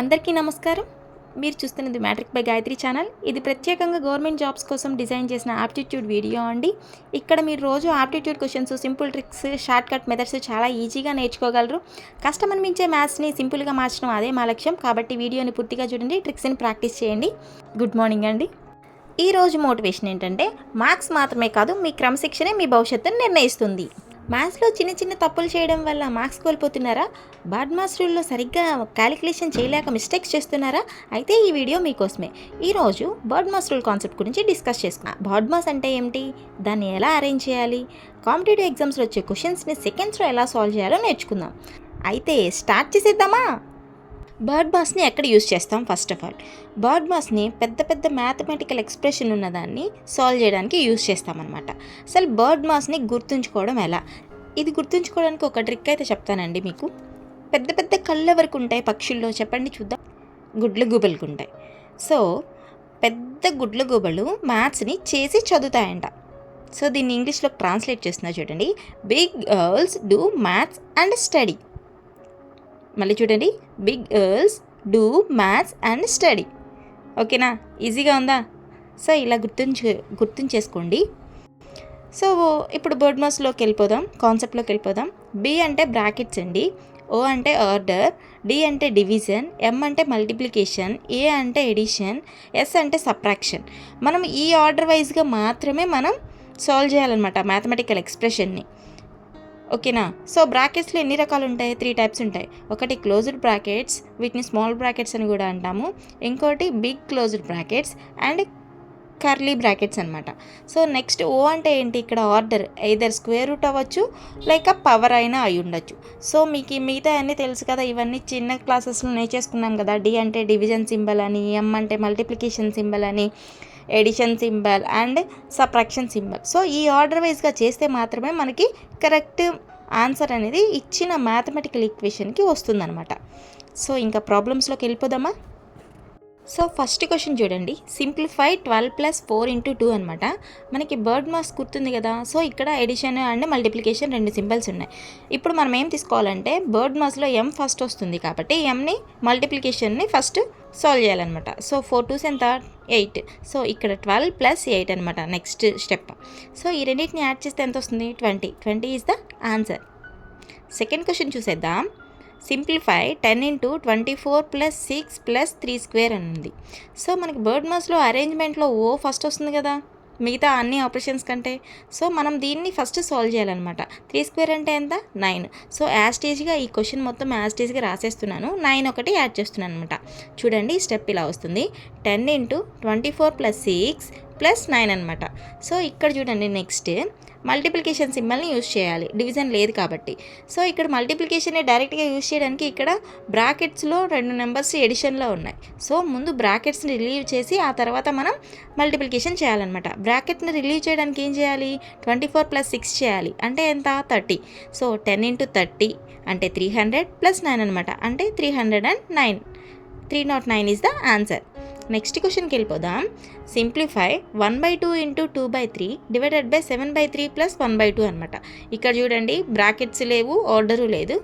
అందరికీ నమస్కారం. మీరు చూస్తున్నది మ్యాట్రిక్ బై గాయత్రి ఛానల్. ఇది ప్రత్యేకంగా గవర్నమెంట్ జాబ్స్ కోసం డిజైన్ చేసిన ఆప్టిట్యూడ్ వీడియో అండి. ఇక్కడ మీరు రోజు aptitude questions, simple tricks, short cut methods చాలా ఈజీగా నేర్చుకోగలరు. కష్టం అనిపించే మ్యాథ్స్ని సింపుల్గా మార్చడం అదే మా లక్ష్యం. కాబట్టి వీడియోని పూర్తిగా చూడండి, ట్రిక్స్ని ప్రాక్టీస్ చేయండి. గుడ్ మార్నింగ్ అండి. ఈరోజు మోటివేషన్ ఏంటంటే, మార్క్స్ మాత్రమే కాదు, మీ క్రమశిక్షణే మీ భవిష్యత్తును నిర్ణయిస్తుంది. మ్యాథ్స్లో చిన్న చిన్న తప్పులు చేయడం వల్ల మార్క్స్ కోల్పోతున్నారా? బాడ్ మాస్ రూల్లో సరిగ్గా క్యాలిక్యులేషన్ చేయలేక మిస్టేక్స్ చేస్తున్నారా? అయితే ఈ వీడియో మీకోసమే. ఈరోజు బర్డ్ మాస్ రూల్ కాన్సెప్ట్ గురించి డిస్కస్ చేసుకున్నాం. బర్డ్ మాస్ అంటే ఏమిటి, దాన్ని ఎలా అరేంజ్ చేయాలి, కాంపిటేటివ్ ఎగ్జామ్స్లో వచ్చే క్వశ్చన్స్ని సెకండ్స్లో ఎలా సాల్వ్ చేయాలో నేర్చుకుందాం. అయితే స్టార్ట్ చేసేద్దామా? బర్డ్ మాస్ని ఎక్కడ యూజ్ చేస్తాం? ఫస్ట్ ఆఫ్ ఆల్ బర్డ్ మాస్ని పెద్ద పెద్ద మ్యాథమెటికల్ ఎక్స్ప్రెషన్ ఉన్నదాన్ని సాల్వ్ చేయడానికి యూజ్ చేస్తామన్నమాట. అసలు బర్డ్ మాస్ని గుర్తుంచుకోవడం ఎలా? ఇది గుర్తుంచుకోవడానికి ఒక ట్రిక్ అయితే చెప్తానండి మీకు. పెద్ద పెద్ద కళ్ళ వరకు ఉంటాయి పక్షుల్లో, చెప్పండి చూద్దాం. గుడ్ల గూబలకు ఉంటాయి. సో పెద్ద గుడ్ల గూబలు మ్యాథ్స్ని చేసి చదువుతాయంట. సో దీన్ని ఇంగ్లీష్లో ట్రాన్స్లేట్ చేస్తున్నా చూడండి. Big girls do maths and study. మళ్ళీ చూడండి, big girls do maths and study. ఓకేనా? ఈజీగా ఉందా? సో ఇలా గుర్తుంచేసుకోండి. సో ఇప్పుడు బర్డ్ మాస్లోకి వెళ్ళిపోదాం, కాన్సెప్ట్లోకి వెళ్ళిపోదాం. బి అంటే బ్రాకెట్స్ అండి, ఓ అంటే ఆర్డర్, డి అంటే డివిజన్, ఎం అంటే మల్టిప్లికేషన్, ఏ అంటే ఎడిషన్, ఎస్ అంటే సబ్ట్రాక్షన్. మనం ఈ ఆర్డర్ వైజ్గా మాత్రమే మనం సాల్వ్ చేయాలన్నమాట మ్యాథమెటికల్ ఎక్స్ప్రెషన్ని. ఓకేనా? సో బ్రాకెట్స్లో ఎన్ని రకాలు ఉంటాయి? 3 టైప్స్ ఉంటాయి. ఒకటి క్లోజ్డ్ బ్రాకెట్స్, వీటిని స్మాల్ బ్రాకెట్స్ అని కూడా అంటాము. ఇంకోటి big closed brackets and curly brackets అనమాట. సో నెక్స్ట్ ఓ అంటే ఏంటి? ఇక్కడ ఆర్డర్, ఎయిదర్ స్క్వేర్ రూట్ అవ్వచ్చు, లేక పవర్ అయినా అయి ఉండొచ్చు. సో మీకు ఈ మిగతా అన్నీ తెలుసు కదా, ఇవన్నీ చిన్న క్లాసెస్లో నేర్చేసుకున్నాం కదా. డి అంటే డివిజన్ సింబల్ అని, ఎం అంటే మల్టిప్లికేషన్ సింబల్ అని, addition symbol and subtraction symbol. So ఈ ఆర్డర్ వైజ్గా చేస్తే మాత్రమే మనకి కరెక్ట్ ఆన్సర్ అనేది ఇచ్చిన మ్యాథమెటికల్ ఈక్వేషన్కి వస్తుందన్నమాట. సో ఇంకా ప్రాబ్లమ్స్లోకి వెళ్ళిపోదామా? సో ఫస్ట్ క్వశ్చన్ చూడండి. సింప్లిఫై 12 + 4 × 2 అనమాట. మనకి బర్డ్ మాస్ గుర్తుంది కదా. సో ఇక్కడ ఎడిషన్ అండ్ మల్టిప్లికేషన్ 2 సింబల్స్ ఉన్నాయి. ఇప్పుడు మనం ఏం తీసుకోవాలంటే, బర్డ్ మాస్లో ఎం ఫస్ట్ వస్తుంది కాబట్టి ఎంని మల్టిప్లికేషన్ని ఫస్ట్ సాల్వ్ చేయాలన్నమాట. సో 4 2s ఎంత? 8. సో ఇక్కడ 12 + 8 అనమాట నెక్స్ట్ స్టెప్. సో ఈ రెండింటిని యాడ్ చేస్తే ఎంత వస్తుంది? 20 is the answer. Second question చూసేద్దాం. సింప్లిఫై 10 × 24 + 6 + 3² అని ఉంది. సో మనకి బర్డ్ మాస్లో అరేంజ్మెంట్లో ఓ ఫస్ట్ వస్తుంది కదా మిగతా అన్ని ఆపరేషన్స్ కంటే. సో మనం దీన్ని ఫస్ట్ సాల్వ్ చేయాలన్నమాట. 3² అంటే ఎంత? 9. సో యాస్టేజ్గా ఈ క్వశ్చన్ మొత్తం యాస్టేజ్గా రాసేస్తున్నాను. 9 ఒకటి యాడ్ చేస్తున్నాను అనమాట. చూడండి స్టెప్ ఇలా వస్తుంది. 10 × 24 + 6 + 9 అనమాట. సో ఇక్కడ చూడండి నెక్స్ట్ మల్టిప్లికేషన్ సింబల్ని యూజ్ చేయాలి, డివిజన్ లేదు కాబట్టి. సో ఇక్కడ మల్టిప్లికేషన్ని డైరెక్ట్గా యూజ్ చేయడానికి ఇక్కడ బ్రాకెట్స్లో 2 నెంబర్స్ ఎడిషన్లో ఉన్నాయి. సో ముందు బ్రాకెట్స్ని రిలీవ్ చేసి ఆ తర్వాత మనం మల్టిప్లికేషన్ చేయాలన్నమాట. బ్రాకెట్ని రిలీవ్ చేయడానికి ఏం చేయాలి? 24 + 6 చేయాలి. అంటే ఎంత? 30. సో 10 × 30 అంటే 300 + 9 అనమాట. అంటే 309. 309 ఈజ్ ద ఆన్సర్. నెక్స్ట్ క్వశ్చన్కి వెళ్ళిపోదాం. సింప్లిఫై 1/2 × 2/3 / 7/3 + 1/2 అనమాట. ఇక్కడ చూడండి బ్రాకెట్స్ లేవు, ఆర్డరు లేదు.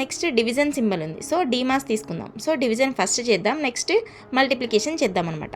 నెక్స్ట్ డివిజన్ సింబల్ ఉంది. సో డిమాస్ తీసుకుందాం. సో డివిజన్ ఫస్ట్ చేద్దాం, నెక్స్ట్ మల్టిప్లికేషన్ చేద్దాం అనమాట.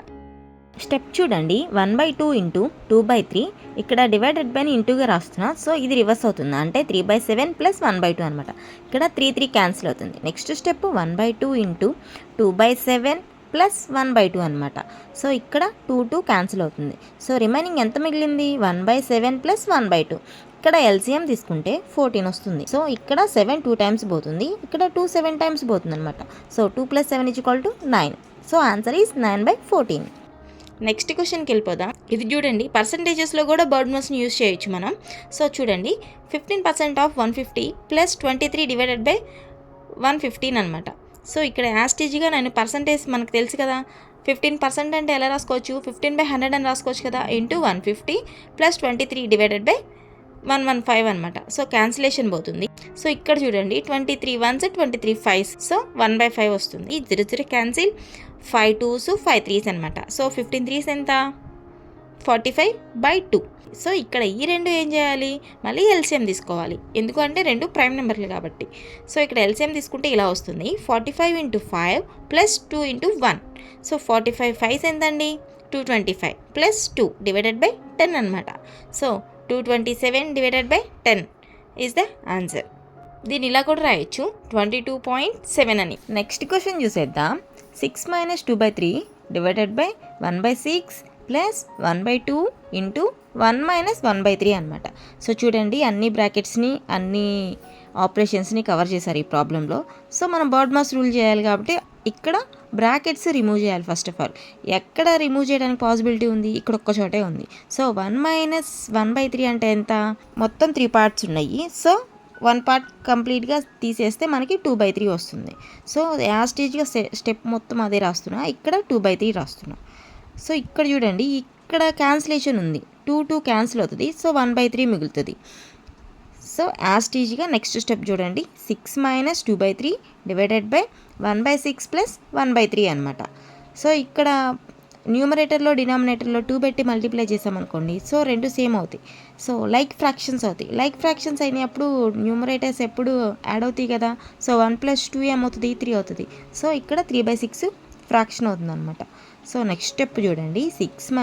స్టెప్ చూడండి. 1/2 × 2/3 ఇక్కడ డివైడెడ్ బైని ఇంటూగా రాస్తున్నా. సో ఇది రివర్స్ అవుతుంది, అంటే 3/7 + 1/2 అనమాట. ఇక్కడ 3 క్యాన్సిల్ అవుతుంది. నెక్స్ట్ స్టెప్ 1/2 × 2/7 + 1/2 అనమాట. సో ఇక్కడ 2 క్యాన్సిల్ అవుతుంది. సో రిమైనింగ్ ఎంత మిగిలింది? 1/7 + 1/2. ఇక్కడ ఎల్సిఎం తీసుకుంటే 14 వస్తుంది. సో ఇక్కడ 7 2 టైమ్స్ పోతుంది, ఇక్కడ 2 7 టైమ్స్ పోతుంది అనమాట. So 2 + 7 = 9. So answer is 9/14. Next క్వశ్చన్కి వెళ్ళిపోదాం. ఇది చూడండి, పర్సంటేజెస్లో కూడా బర్డ్ మాస్ని యూజ్ చేయొచ్చు మనం. సో చూడండి 15% ఆఫ్ 150 + 23 / 115 అనమాట. సో ఇక్కడ యాస్టేజ్గా నేను పర్సంటేజ్ మనకు తెలుసు కదా, 15% అంటే ఎలా రాసుకోవచ్చు? 15/100 అని రాసుకోవచ్చు కదా. ఇంటూ 150 + 23 / 115 అనమాట. సో క్యాన్సిలేషన్ పోతుంది. సో ఇక్కడ చూడండి 23 1s 23 5s. సో 1/5 వస్తుంది. 0 0 క్యాన్సిల్, 5 2s 5 3s అనమాట. సో 15 3s ఎంత? 45/2. సో ఇక్కడ ఈ రెండు ఏం చేయాలి, మళ్ళీ ఎల్సిఎం తీసుకోవాలి, ఎందుకంటే రెండు ప్రైమ్ నెంబర్లు కాబట్టి. సో ఇక్కడ ఎల్సిఎం తీసుకుంటే ఇలా వస్తుంది, 45 × 5 + 2 × 1. సో 45 5 ఎంతండి, 225 + 2 / 10 అనమాట. So 227/10 is the answer. దీన్ని ఇలా కూడా రాయొచ్చు, 22.7 అని. నెక్స్ట్ క్వశ్చన్ చూసేద్దాం. 6 - 2/3 / 1/6 + 1/2 × 1 - 1/3 అనమాట. సో చూడండి, అన్ని బ్రాకెట్స్ని అన్ని ఆపరేషన్స్ని కవర్ చేశారు ఈ ప్రాబ్లంలో. సో మనం బాడ్మాస్ రూల్ చేయాలి కాబట్టి ఇక్కడ బ్రాకెట్స్ రిమూవ్ చేయాలి. ఫస్ట్ ఆఫ్ ఆల్ ఎక్కడ రిమూవ్ చేయడానికి పాసిబిలిటీ ఉంది, ఇక్కడ ఒక్క చోటే ఉంది. సో 1 - 1/3 అంటే ఎంత, మొత్తం 3 పార్ట్స్ ఉన్నాయి. సో 1 పార్ట్ కంప్లీట్గా తీసేస్తే మనకి 2/3 వస్తుంది. సో యాస్టేజ్గా స్టెప్ మొత్తం అదే రాస్తున్నా, ఇక్కడ 2/3 రాస్తున్నా. సో ఇక్కడ చూడండి, ఇక్కడ క్యాన్సిలేషన్ ఉంది, 2 క్యాన్సిల్ అవుతుంది. సో 1/3 మిగులుతుంది. సో యాస్టేజ్గా నెక్స్ట్ స్టెప్ చూడండి, 6 - 2/3 / 1/6 + 1/3 అనమాట. సో ఇక్కడ న్యూమరేటర్లో డినామినేటర్లో 2 పెట్టి మల్టిప్లై చేసామనుకోండి, సో రెండు సేమ్ అవుతాయి. సో లైక్ ఫ్రాక్షన్స్ అవుతాయి. లైక్ ఫ్రాక్షన్స్ అయినప్పుడు న్యూమరేటర్స్ ఎప్పుడు యాడ్ అవుతాయి కదా. సో 1 + 2 ఏమవుతుంది, 3 అవుతుంది. సో ఇక్కడ 3/6 ఫ్రాక్షన్ అవుతుంది అనమాట. సో నెక్స్ట్ స్టెప్ చూడండి, 6 -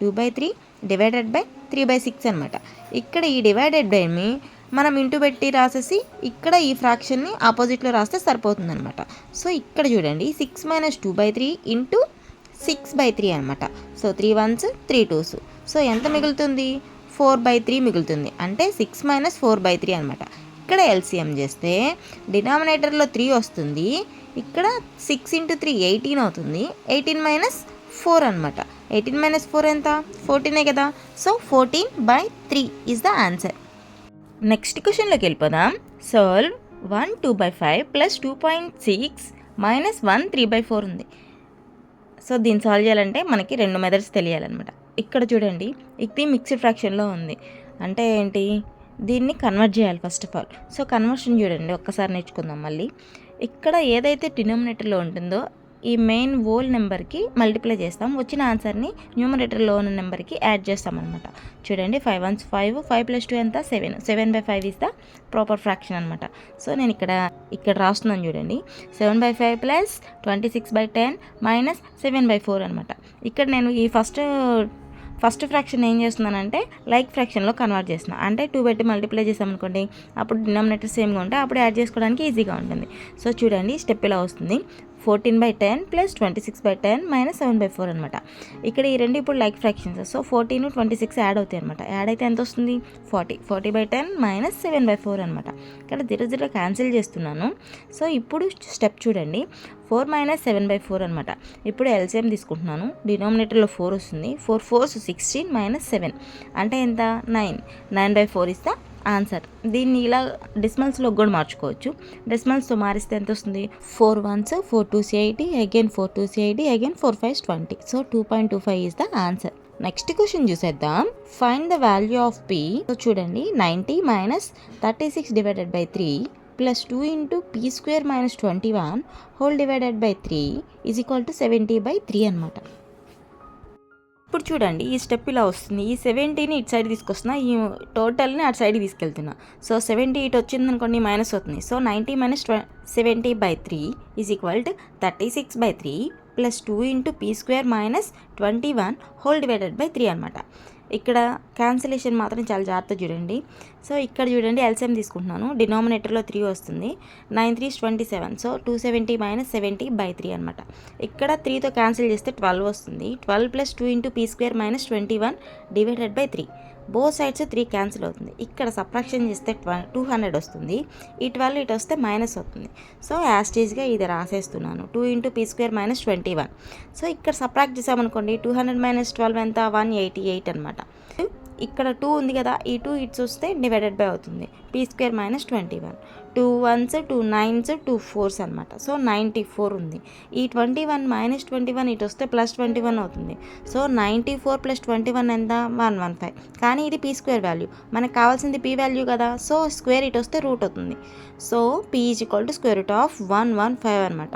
2/3 / 3/6 అనమాట. ఇక్కడ ఈ డివైడెడ్ బైని మనం ఇంటూ పెట్టి రాసేసి ఇక్కడ ఈ ఫ్రాక్షన్ని ఆపోజిట్లో రాస్తే సరిపోతుంది అనమాట. సో ఇక్కడ చూడండి, 6 - 2/3 × 6/3 అనమాట. So 3 1s 3 2s. సో ఎంత మిగులుతుంది, 4/3 మిగులుతుంది. అంటే 6 - 4/3 అనమాట. ఇక్కడ ఎల్సిఎం చేస్తే డినామినేటర్లో 3 వస్తుంది, ఇక్కడ 6 × 3 18 అవుతుంది. 18 - 4 అనమాట. 18 - 4 ఎంత, 14 కదా. So 14/3 is the answer. Next క్వశ్చన్లోకి వెళ్ళిపోదాం. సాల్వ్ 1 2/5 + 2.6 - 1 3/4 ఉంది. సో దీన్ని సాల్వ్ చేయాలంటే మనకి రెండు మెథడ్స్ తెలియాలన్నమాట. ఇక్కడ చూడండి, ఇది మిక్స్డ్ ఫ్రాక్షన్లో ఉంది. అంటే ఏంటి, దీన్ని కన్వర్ట్ చేయాలి first of all. So conversion చూడండి, ఒక్కసారి నేర్చుకుందాం మళ్ళీ. ఇక్కడ ఏదైతే డినామినేటర్లో ఉంటుందో ఈ మెయిన్ హోల్ నెంబర్కి మల్టిప్లై చేస్తాం, వచ్చిన ఆన్సర్ని న్యూమరేటర్లో ఉన్న నెంబర్కి యాడ్ చేస్తాం అనమాట. చూడండి, 5 1s 5, 5 + 2 ఎంత, 7. 7/5 ఈజ్ ద ప్రాపర్ ఫ్రాక్షన్ అనమాట. సో నేను ఇక్కడ రాస్తున్నాను చూడండి, 7/5 + 26/10 - 7/4 అనమాట. ఇక్కడ నేను ఈ ఫస్ట్ ఫ్రాక్షన్ ఏం చేస్తున్నానంటే లైక్ ఫ్రాక్షన్లో కన్వర్ట్ చేస్తున్నాను. అంటే 2 పెట్టి మల్టిప్లై చేసామనుకోండి, అప్పుడు డినామినేటర్ సేమ్గా ఉంటే అప్పుడు యాడ్ చేసుకోవడానికి ఈజీగా ఉంటుంది. సో చూడండి, స్టెప్ ఇలా వస్తుంది, 14/10 + 26/10 - 7/4 అనమాట. ఇక్కడ ఈ రెండు ఇప్పుడు లైక్ ఫ్రాక్షన్స్. సో 14 26 యాడ్ అవుతాయి అనమాట. యాడ్ అయితే ఎంత వస్తుంది, 40/10 - 7/4 అనమాట. ఇక్కడ 0 0 క్యాన్సిల్ చేస్తున్నాను. సో ఇప్పుడు స్టెప్ చూడండి, 4 - 7/4 అనమాట. ఇప్పుడు ఎల్సిఎం తీసుకుంటున్నాను, డినామినేటర్లో 4 వస్తుంది. 4 4s 16 - 7 అంటే ఎంత, 9. 9/4 ఇస్ ద ఆన్సర్. దీన్ని ఇలా డెసిమల్స్లో కూడా మార్చుకోవచ్చు. డెసిమల్స్తో మారిస్తే ఎంత వస్తుంది, 4 1s 4 2s 80, again 4 2s 80, again 4 5s 20. So 2.25 is the answer. Next question చూసేద్దాం. Find the value of P. So చూడండి, 90 - 36 / 3 + 2 × p² - 21 whole divided by 3 is equal to 70/3 అనమాట. ఇప్పుడు చూడండి, ఈ స్టెప్ ఇలా వస్తుంది. ఈ 70ని ఇటు సైడ్ తీసుకొస్తున్నా, ఈ టోటల్ని అటు సైడ్కి తీసుకెళ్తున్నా. సో 70 ఇటు వచ్చింది అనుకోండి, మైనస్ అవుతుంది. So 90 - 70/3 is equal to 36/3 + 2 × p² - 21 whole divided by 3 అనమాట. ఇక్కడ క్యాన్సిలేషన్ మాత్రం చాలా జాగ్రత్త చూడండి. సో ఇక్కడ చూడండి, ఎల్సిఎం తీసుకుంటున్నాను, డినామినేటర్లో 3 వస్తుంది, 9 3s 27. సో 270 - 70/3 అనమాట. ఇక్కడ 3తో క్యాన్సిల్ చేస్తే 12 వస్తుంది. 12 + 2 × p² - 21 divided by 3. Both sides 3 cancel అవుతుంది. ఇక్కడ సబ్ట్రాక్షన్ చేస్తే 200 వస్తుంది. ఈ 12 ఇటు వస్తే మైనస్ అవుతుంది. సో యాస్టేజ్గా ఇది రాసేస్తున్నాను, 2 × p² - 21. సో ఇక్కడ సబ్ట్రాక్ట్ చేసామనుకోండి, 200 - 12 ఎంత, 188 అనమాట. ఇక్కడ 2 ఉంది కదా, ఈ 2 ఇట్స్ వస్తే డివైడెడ్ బై అవుతుంది, p² - 21. 2 1s 2 9s 2 4s అనమాట. సో 94 ఉంది. ఈ 21 - 21 ఇటు వస్తే +21 అవుతుంది. సో 94 + 21 ఎంత, 115. కానీ ఇది p² వాల్యూ, మనకు కావాల్సింది p వాల్యూ కదా. సో స్క్వేర్ ఇటు వస్తే రూట్ అవుతుంది. సో p = √115 అనమాట.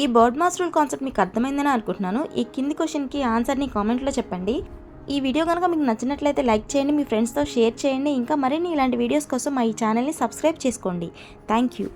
ఈ బర్డ్మాస్ రూల్ కాన్సెప్ట్ మీకు అర్థమైందని అనుకుంటున్నాను. ఈ కింది క్వశ్చన్కి ఆన్సర్ని కామెంట్లో చెప్పండి. ఈ వీడియో కనుక మీకు నచ్చినట్లయితే లైక్ చేయండి, మీ ఫ్రెండ్స్తో షేర్ చేయండి. ఇంకా మరిన్ని ఇలాంటి వీడియోస్ కోసం మా ఈ ఛానల్ని సబ్స్క్రైబ్ చేసుకోండి. Thank you.